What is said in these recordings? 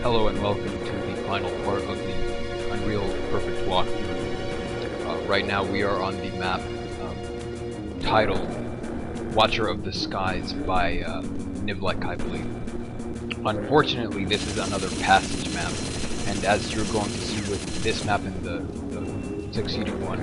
Hello and welcome to the final part of the Unreal Perfect walkthrough. Right now we are on the map titled Watcher of the Skies by Nivlek, I believe. Unfortunately, this is another passage map, and as you're going to see with this map and the succeeding one,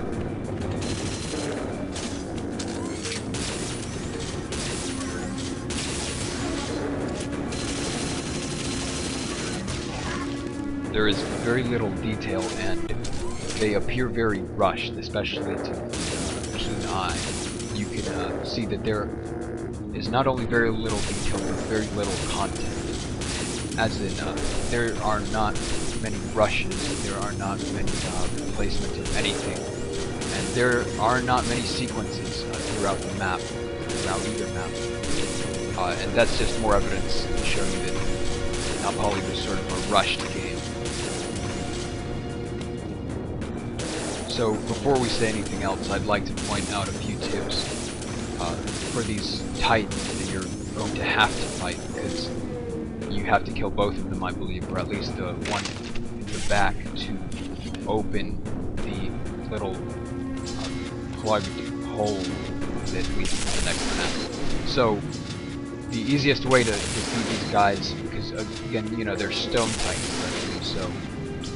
there is very little detail, and they appear very rushed, especially to the keen eye. You can see that there is not only very little detail, but very little content. As in, there are not many rushes, there are not many placements of anything, and there are not many sequences throughout the map, throughout either map. And that's just more evidence to show you that Pali was sort of a rushed game. So before we say anything else, I'd like to point out a few tips for these titans that you're going to have to fight, because you have to kill both of them, I believe, or at least the one in the back to open the little plugged hole that leads to the next map. So the easiest way to defeat these guys, because again, you know, they're stone titans, I believe, so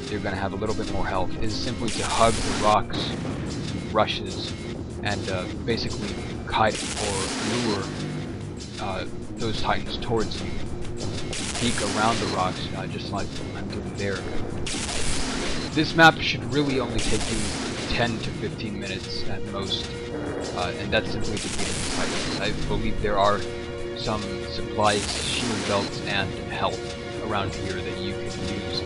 you're going to have a little bit more health, is simply to hug the rocks, rushes, and basically kite or lure those titans towards you. Peek around the rocks, just like I'm doing there. This map should really only take you 10 to 15 minutes at most, and that's simply defeating the titans. I believe there are some supplies, shield belts, and health around here that you can use.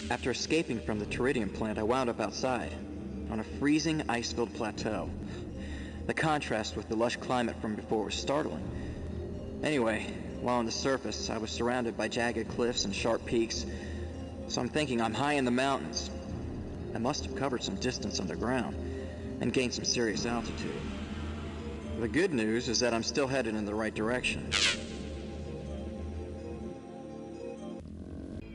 After escaping from the Teridium plant, I wound up outside, on a freezing, ice-filled plateau. The contrast with the lush climate from before was startling. Anyway, while on the surface, I was surrounded by jagged cliffs and sharp peaks, so I'm thinking I'm high in the mountains. I must have covered some distance underground, and gained some serious altitude. The good news is that I'm still headed in the right direction.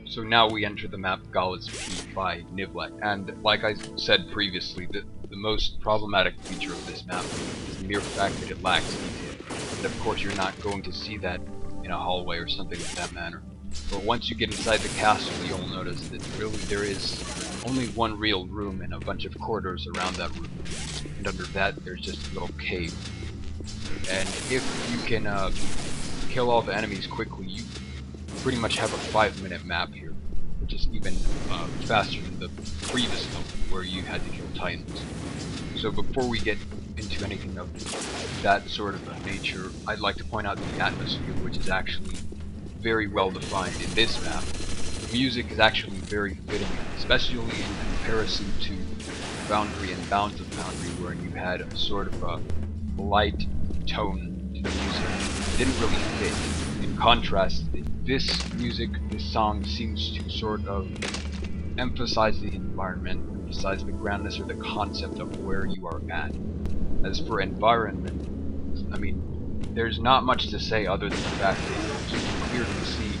So now we enter the map Gala's Peak by Nivlek, and like I said previously, the most problematic feature of this map is the mere fact that it lacks detail. And of course you're not going to see that in a hallway or something of that manner. But once you get inside the castle, you'll notice that really there is only one real room and a bunch of corridors around that room. And under that there's just a little cave. And if you can kill all the enemies quickly, you pretty much have a 5-minute map here, which is even faster than the previous level where you had to kill titans. So before we get into anything of that sort of nature, I'd like to point out the atmosphere, which is actually very well defined in this map. The music is actually very fitting, especially in comparison to Boundary and Bounds of Boundary, where you had a sort of a light tone to the music. It didn't really fit. In contrast, this song seems to sort of emphasize the environment, emphasize the groundness or the concept of where you are at. As for environment, I mean, there's not much to say other than the fact that you can clearly see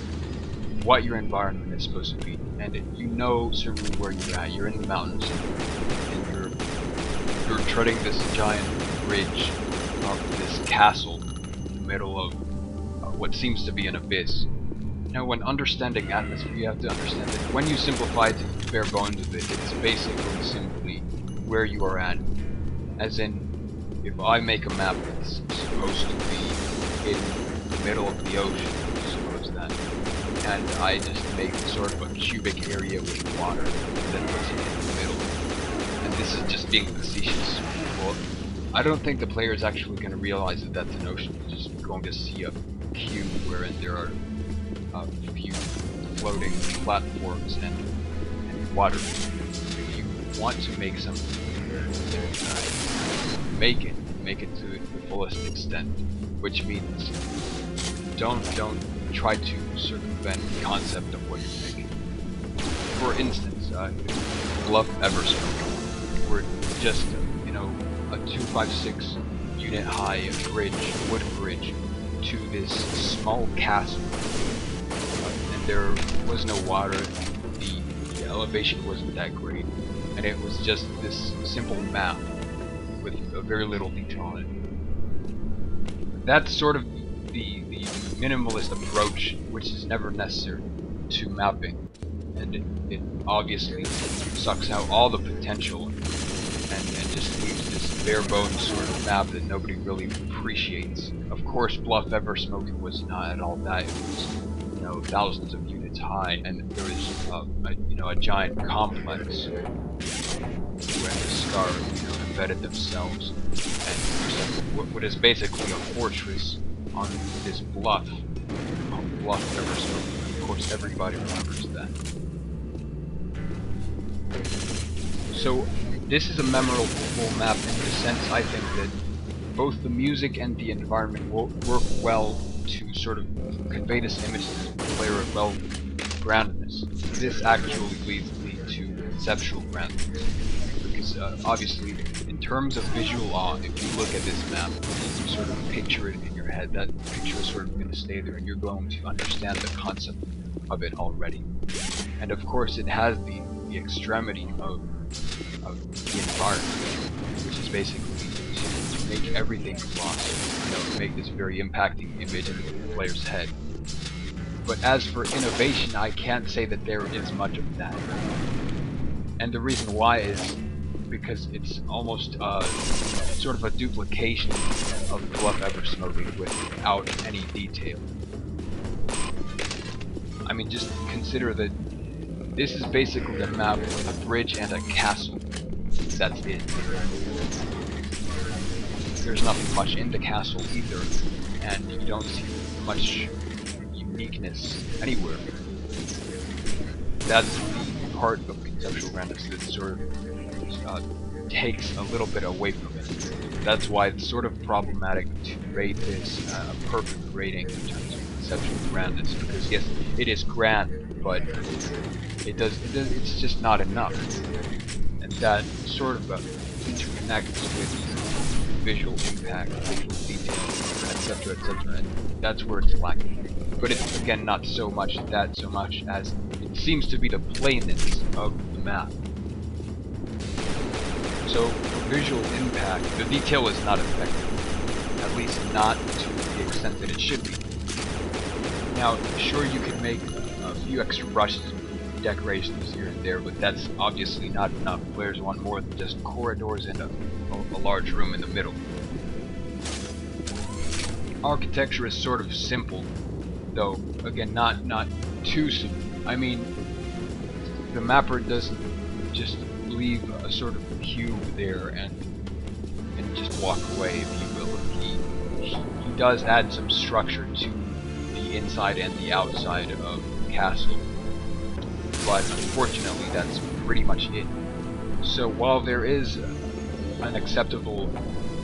what your environment is supposed to be, and you know certainly where you're at. You're in the mountains, and you're treading this giant bridge of this castle in the middle of what seems to be an abyss. Now, when understanding atmosphere, you have to understand that when you simplify to the bare bones of it, it's basically simply where you are at. As in, if I make a map that's supposed to be in the middle of the ocean, suppose that, and I just make sort of a cubic area with water, and then puts it in the middle, and this is just being facetious. Well, I don't think the player is actually going to realize that that's an ocean. They're just going to see a cube wherein there are a few floating platforms and water. If you want to make something, make it to the fullest extent, which means don't try to circumvent the concept of what you're making. For instance, Bluff Eversmoke, where just a 256 unit high bridge, wood bridge, to this small castle, and there was no water. The elevation wasn't that great, and it was just this simple map with very little detail on it. That's sort of the minimalist approach, which is never necessary to mapping, and it obviously sucks out all the potential and just leaves this bare bones sort of map that nobody really appreciates. Of course, Bluff Eversmoke was not at all that. It was, thousands of units high, and there was a giant complex where the Scar, embedded themselves, and what is basically a fortress on this bluff called Bluff Eversmoke. Of course, everybody remembers that. So this is a memorable map in the sense, I think, that both the music and the environment will work well to sort of convey this image to the player of, well, groundedness. This actually leads me to conceptual groundedness, because obviously, in terms of visual awe, if you look at this map, you sort of picture it in your head, that picture is sort of going to stay there, and you're going to understand the concept of it already. And of course, it has the extremity of the environment, which is basically to make everything glossy, make this very impacting image in the player's head. But as for innovation, I can't say that there is much of that. And the reason why is because it's almost sort of a duplication of Bluff Eversmoke without any detail. I mean, just consider that this is basically a map with a bridge and a castle. That's it. There's nothing much in the castle either, and you don't see much uniqueness anywhere. That's the part of conceptual randomness that sort of takes a little bit away from it. That's why it's sort of problematic to rate this a perfect rating in terms of conceptual grandness, because yes, it is grand, but it's just not enough, and that sort of interconnects with visual impact, visual detail, etc., etc., and that's where it's lacking. But it's again not so much that so much as it seems to be the plainness of the map. So for visual impact, the detail is not effective, at least not to the extent that it should be. Now, sure, you could make a few extra brushes and decorations here and there, but that's obviously not enough. Players want more than just corridors and a large room in the middle. Architecture is sort of simple, though again not too simple. I mean, the mapper doesn't just leave a sort of cube there and just walk away, if you will. He does add some structure to the inside and the outside of the castle, but unfortunately that's pretty much it. So while there is an acceptable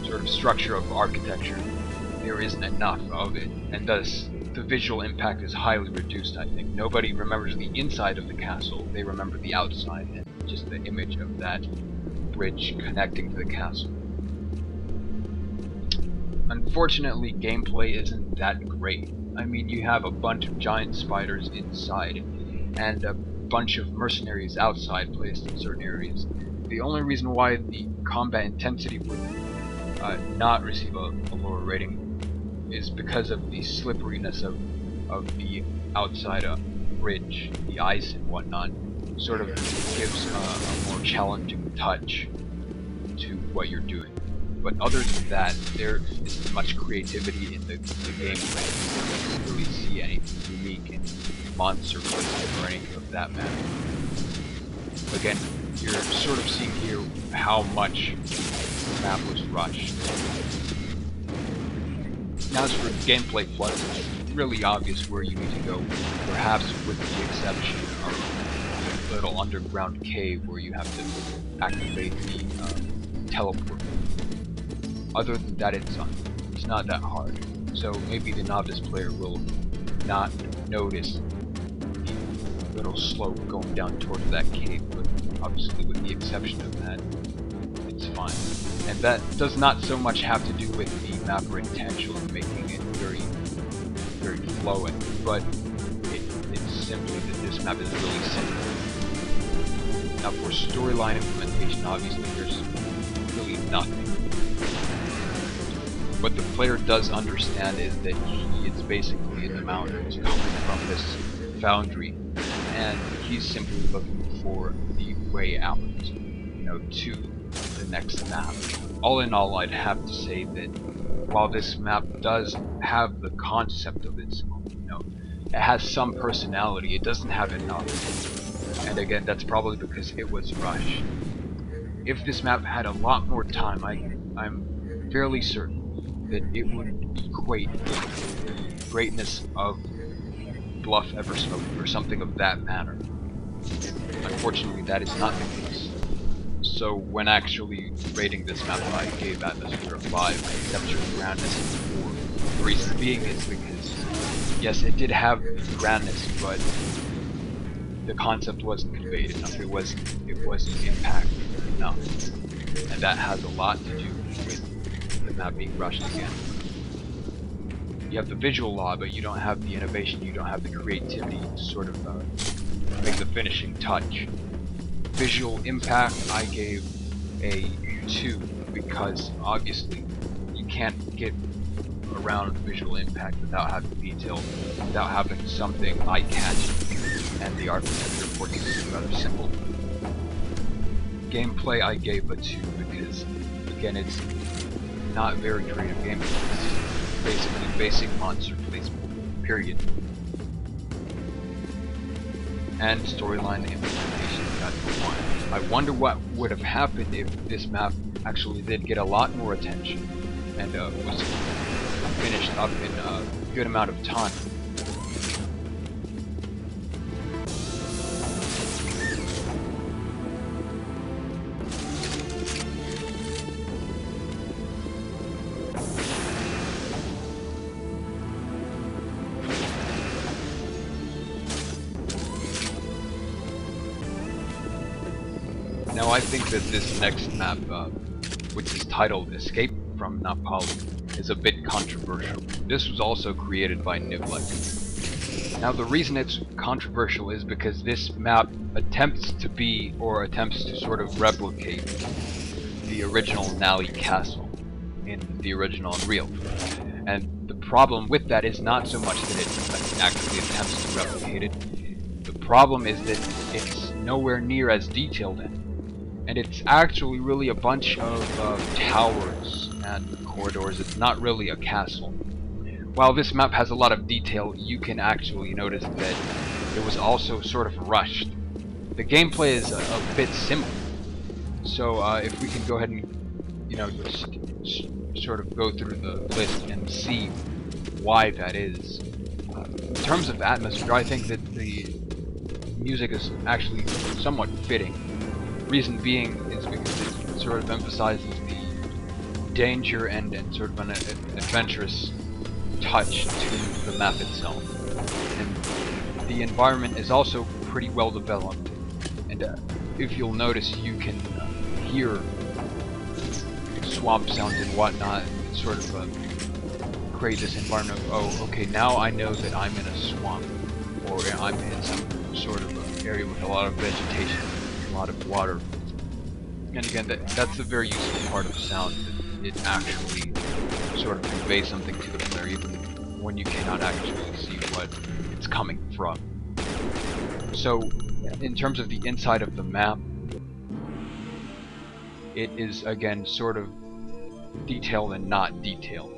sort of structure of architecture, there isn't enough of it, and thus the visual impact is highly reduced, I think. Nobody remembers the inside of the castle, they remember the outside, and just the image of that bridge connecting to the castle. Unfortunately, gameplay isn't that great. I mean, you have a bunch of giant spiders inside, and a bunch of mercenaries outside placed in certain areas. The only reason why the combat intensity would not receive a lower rating is because of the slipperiness of the outside bridge, the ice and whatnot. Sort of gives a more challenging touch to what you're doing. But other than that, there isn't much creativity in the gameplay. You don't really see anything unique in monster placement or anything of that matter. Again, you're sort of seeing here how much the map was rushed. Now as for gameplay plus, it's really obvious where you need to go, perhaps with the exception of the little underground cave where you have to activate the teleport. Other than that, it's not that hard. So maybe the novice player will not notice the little slope going down towards that cave, but obviously with the exception of that, it's fine. And that does not so much have to do with the map potential and making it very flowing, but it's simply that this map is really simple. Now for storyline implementation, obviously there's really nothing. What the player does understand is that he is basically in the mountains coming from this foundry, and he's simply looking for the way out, to the next map. All in all, I'd have to say that while this map does have the concept of its own, it has some personality, it doesn't have enough. And again, that's probably because it was rushed. If this map had a lot more time, I'm fairly certain that it would equate with the greatness of Bluff Eversmoke or something of that manner. Unfortunately, that is not the case. So when actually rating this map, I gave Atmosphere a 5, except for grandness 4. The reason being is because, yes, it did have grandness, but the concept wasn't conveyed enough. It wasn't impactful enough, and that has a lot to do with the map being rushed again. You have the visual law, but you don't have the innovation, you don't have the creativity to sort of make the finishing touch. Visual impact, I gave a 2, because obviously you can't get around visual impact without having detail, without having something eye-catching, and the architecture, of course, is rather simple. Gameplay, I gave a 2, because, again, it's not very creative gameplay. It's basically basic monster placement, period. And storyline implementation got to 1. I wonder what would have happened if this map actually did get a lot more attention and was finished up in a good amount of time. Now I think that this next map, which is titled Escape from Pali, is a bit controversial. This was also created by Nivlek. Now the reason it's controversial is because this map attempts to sort of replicate the original Nali Castle in the original Unreal. And the problem with that is not so much that it actually attempts to replicate it. The problem is that it's nowhere near as detailed in. And it's actually really a bunch of towers and corridors. It's not really a castle. While this map has a lot of detail, you can actually notice that it was also sort of rushed. The gameplay is a bit similar. So if we can go ahead and, just sort of go through the list and see why that is. In terms of atmosphere, I think that the music is actually somewhat fitting. Reason being is because it sort of emphasizes the danger and sort of an adventurous touch to the map itself. And the environment is also pretty well developed. And if you'll notice, you can hear swamp sounds and whatnot. It's sort of create this environment of, oh, okay, now I know that I'm in a swamp, or I'm in some sort of area with a lot of vegetation, a lot of water. And again, that's a very useful part of sound, that it actually sort of conveys something to the player, even when you cannot actually see what it's coming from. So, in terms of the inside of the map, it is, again, sort of detailed and not detailed.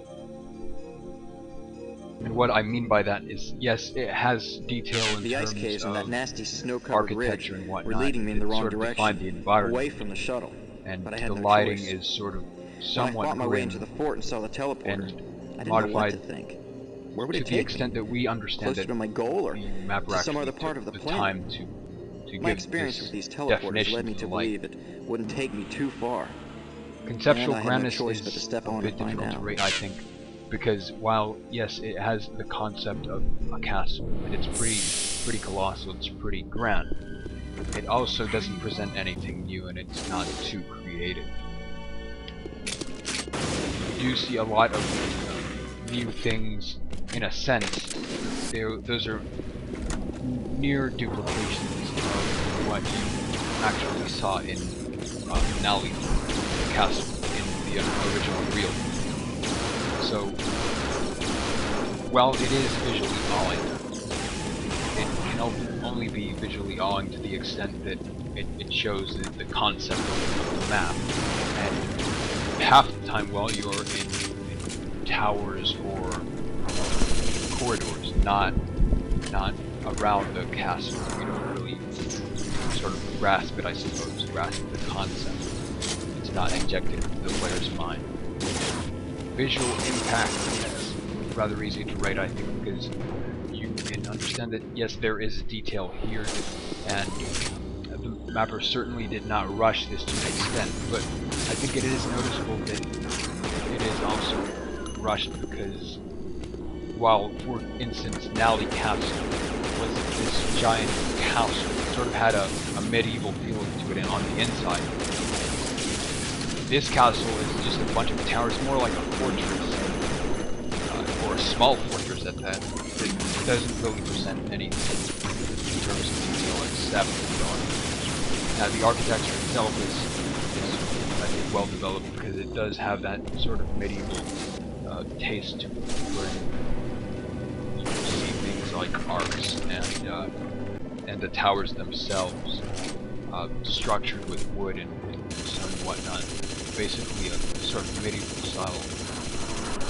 And what I mean by that is, yes, it has detail in the terms ice caves of and that nasty snow-covered architecture ridge and whatnot. were leading me in the wrong sort of define direction, the environment, away from the shuttle. and But I had the no lighting choice. is sort of When I somewhat fought my way grim into the fort and saw the teleporter, and I didn't know what to modified think. Where would to it the take extent me? that we understand Closer that to my goal, or the mapper to some actually other part took of the the planet? time to My give experience this with these teleporters definition led me to light. believe it wouldn't take me too far. Conceptual And I had no grandness choice but to is step a on bit and find difficult to out. rate, I think, because while yes, it has the concept of a castle and it's pretty colossal, it's pretty grand, it also doesn't present anything new and it's not too creative. You do see a lot of new things in a sense. Those are near duplications of what you actually saw in Nali Castle in the original Unreal. So, while it is visually awing, it can only be visually awing to the extent that it shows the concept of the map. And half the time while you're in towers or corridors, not around the castle, you don't really sort of grasp it, I suppose, grasp the concept. It's not injected into the player's mind. Visual impact is rather easy to rate, I think, because you can understand that, yes, there is detail here, and the mapper certainly did not rush this to an extent, but I think it is noticeable that it is also rushed because while, for instance, Nali Castle was this giant house, it sort of had a medieval feel to it on the inside. This castle is just a bunch of towers, more like a fortress, or a small fortress at that. It doesn't really present anything in terms of detail except the architecture. Now, the architecture itself is I think, well developed because it does have that sort of medieval taste to it, where you see things like arcs and the towers themselves structured with wood and stone and whatnot. Basically a sort of medieval style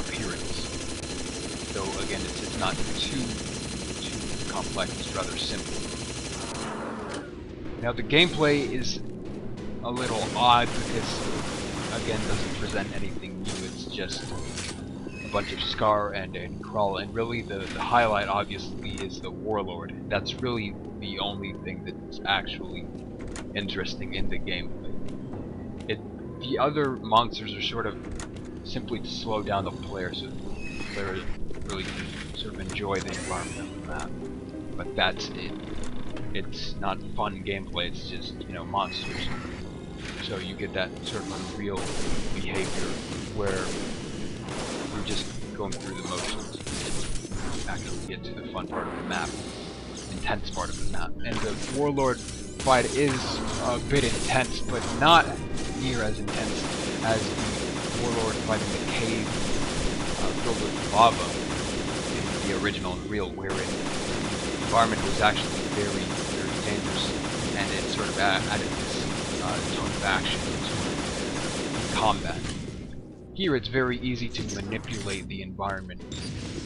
appearance. Though again, it's not too complex, it's rather simple. Now the gameplay is a little odd because again doesn't present anything new, it's just a bunch of scar and crawl, and really the highlight obviously is the warlord. That's really the only thing that's actually interesting in the gameplay. The other monsters are sort of simply to slow down the player so the player really can sort of enjoy the environment of the map. But that's it. It's not fun gameplay, it's just, you know, monsters. So you get that sort of unreal behavior where we're just going through the motions to actually get to the fun part of the map, intense part of the map. And the warlord fight is a bit intense, but not near as intense as the warlord fight in the cave filled with lava in the original Unreal, wherein the environment was actually very, very dangerous, and it sort of added this tone of action to combat. Here it's very easy to manipulate the environment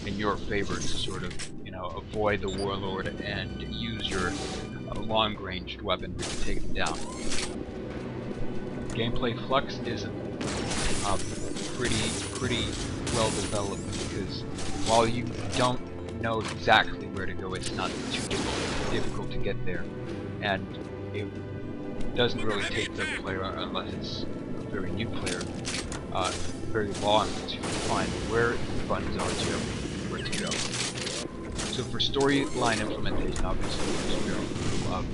in your favor to sort of, you know, avoid the warlord and use your long-ranged weapon to take it down. Gameplay flux is pretty well developed because while you don't know exactly where to go, it's not too difficult to get there, and it doesn't really take the player, unless it's a very new player, very long to find where the buttons are to where to go. So for storyline implementation, obviously it's very low.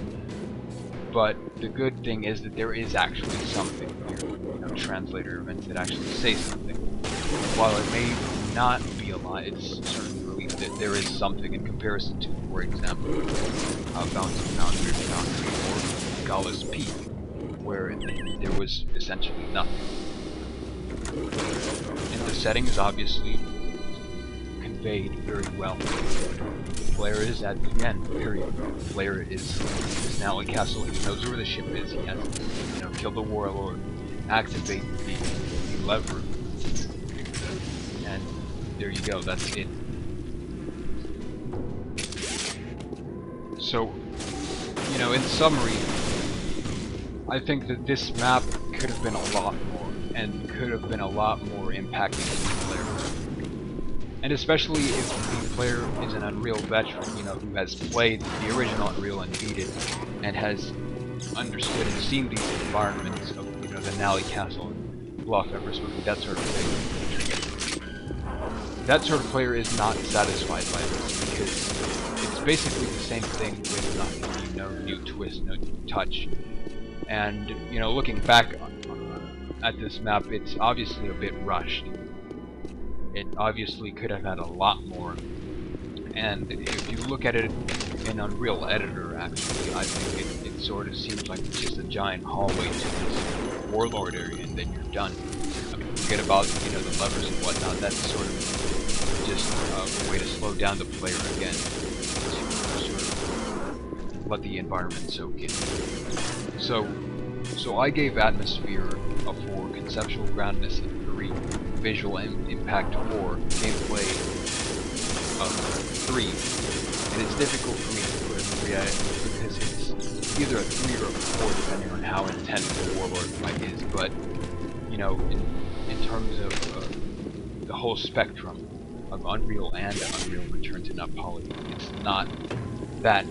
But the good thing is that there is actually something here, you know, translator events that actually say something. While it may not be a lot. It's certainly a relief that there is something in comparison to, for example, Bouncing Foundry or Gala's Peak, where there was essentially nothing. And the settings obviously conveyed very well. The player is at the end, period. The player is Nali Castle. He knows where the ship is. He has to, kill the warlord, activate the lever, and there you go. That's it. So, in summary, I think that this map could have been a lot more, and could have been a lot more impacting to the player. And especially if the player is an Unreal veteran, who has played the original Unreal and beat it, and has understood and seen these environments of, the Nali Castle, and Bluff, Eversmoky, that sort of thing. That sort of player is not satisfied by this, because it's basically the same thing with nothing, no new twist, no new touch. And, looking back at this map, it's obviously a bit rushed. It obviously could have had a lot more. And if you look at it in Unreal Editor, actually, I think it sort of seems like it's just a giant hallway to this warlord area, and then you're done. I mean, forget about, the levers and whatnot. That's sort of just a way to slow down the player again, to sort of let the environment soak in. So I gave Atmosphere a 4, Conceptual Groundness a 3, Visual Impact 4, Gameplay of 3, and it's difficult for me to put a 3 at it because it's either a 3 or a 4 depending on how intense the warlord fight is, but in terms of the whole spectrum of Unreal and Unreal Return to Pali, it's not that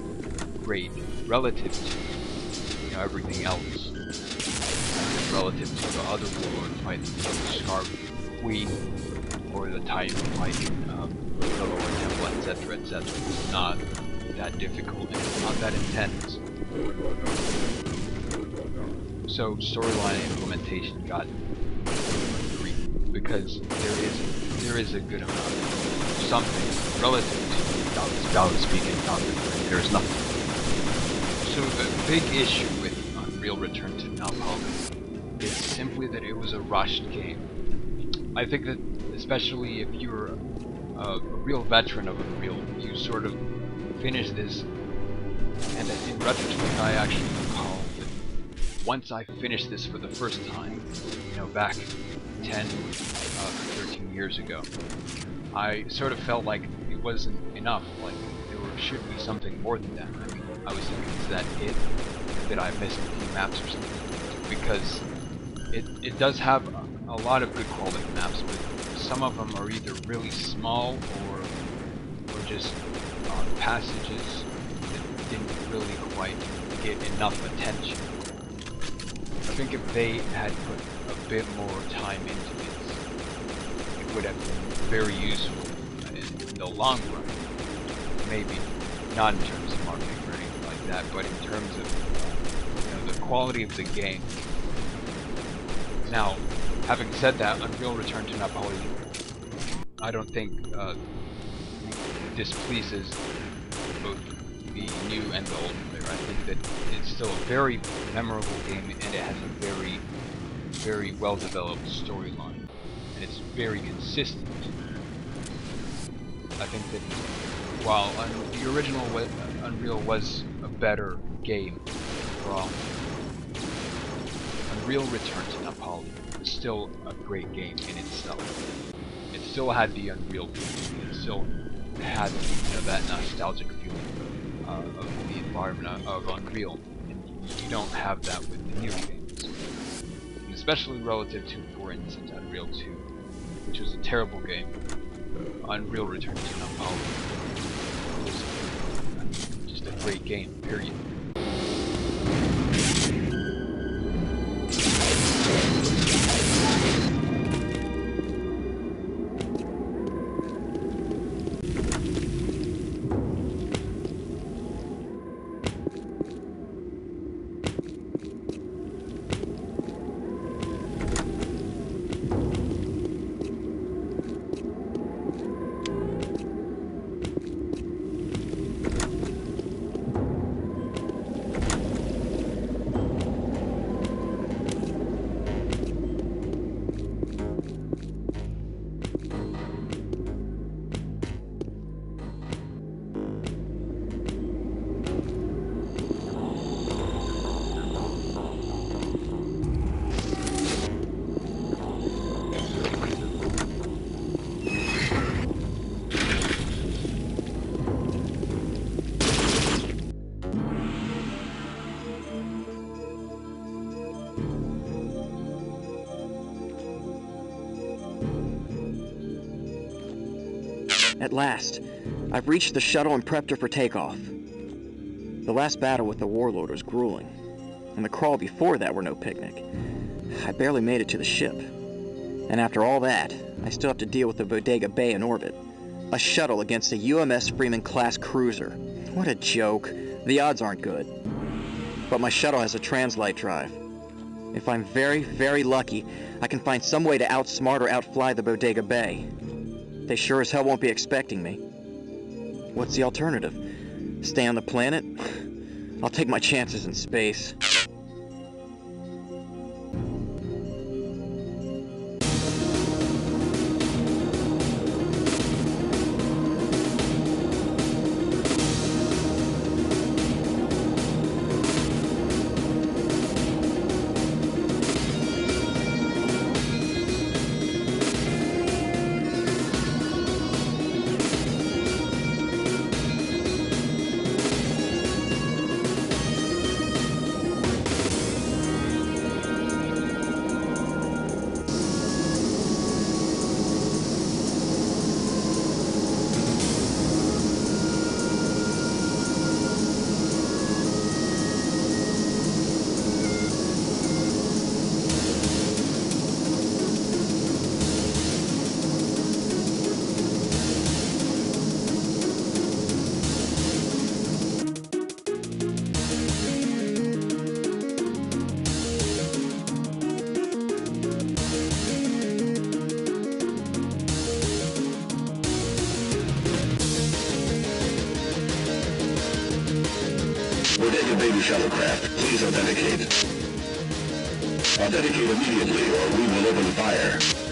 great relative to everything else, relative to the other warlord fights, the Scarf Queen or the Titan fighting the lower temple, etc., etc. It's not that difficult and it's not that intense. So storyline implementation got 3 because there is a good amount of something relative to Gala speaking. There's nothing. So the big issue with Unreal Return to Pali is simply that it was a rushed game. I think that especially if you're a real veteran of Unreal, you sort of finish this, and in retrospect I actually recall that once I finished this for the first time, back 10, 13 years ago, I sort of felt like it wasn't enough, like there should be something more than that. I mean, I was thinking, is that it? Did I miss a few maps or something? Because it does have a lot of good quality maps, but some of them are either really small or just passages that didn't really quite get enough attention. I think if they had put a bit more time into this, it would have been very useful in the long run. Maybe not in terms of marketing or anything like that, but in terms of the quality of the game. Now, having said that, Unreal Return to Pali, I don't think displeases both the new and the old player. I think that it's still a very memorable game, and it has a very, very well-developed storyline, and it's very consistent. I think that while the original Unreal was a better game, well, Unreal Return to Pali was still a great game in itself. It still had the Unreal feeling. It still had that nostalgic feeling of the environment of Unreal, and you don't have that with the new games. And especially relative to, for instance, Unreal 2, which was a terrible game. Unreal Return to Pali was just a great game, period. At last, I've reached the shuttle and prepped her for takeoff. The last battle with the warlord was grueling, and the crawl before that were no picnic. I barely made it to the ship. And after all that, I still have to deal with the Bodega Bay in orbit. A shuttle against a UMS Freeman-class cruiser. What a joke. The odds aren't good. But my shuttle has a translite drive. If I'm very, very lucky, I can find some way to outsmart or outfly the Bodega Bay. They sure as hell won't be expecting me. What's the alternative? Stay on the planet? I'll take my chances in space. Bodega Baby shuttlecraft, please authenticate. Authenticate immediately or we will open fire.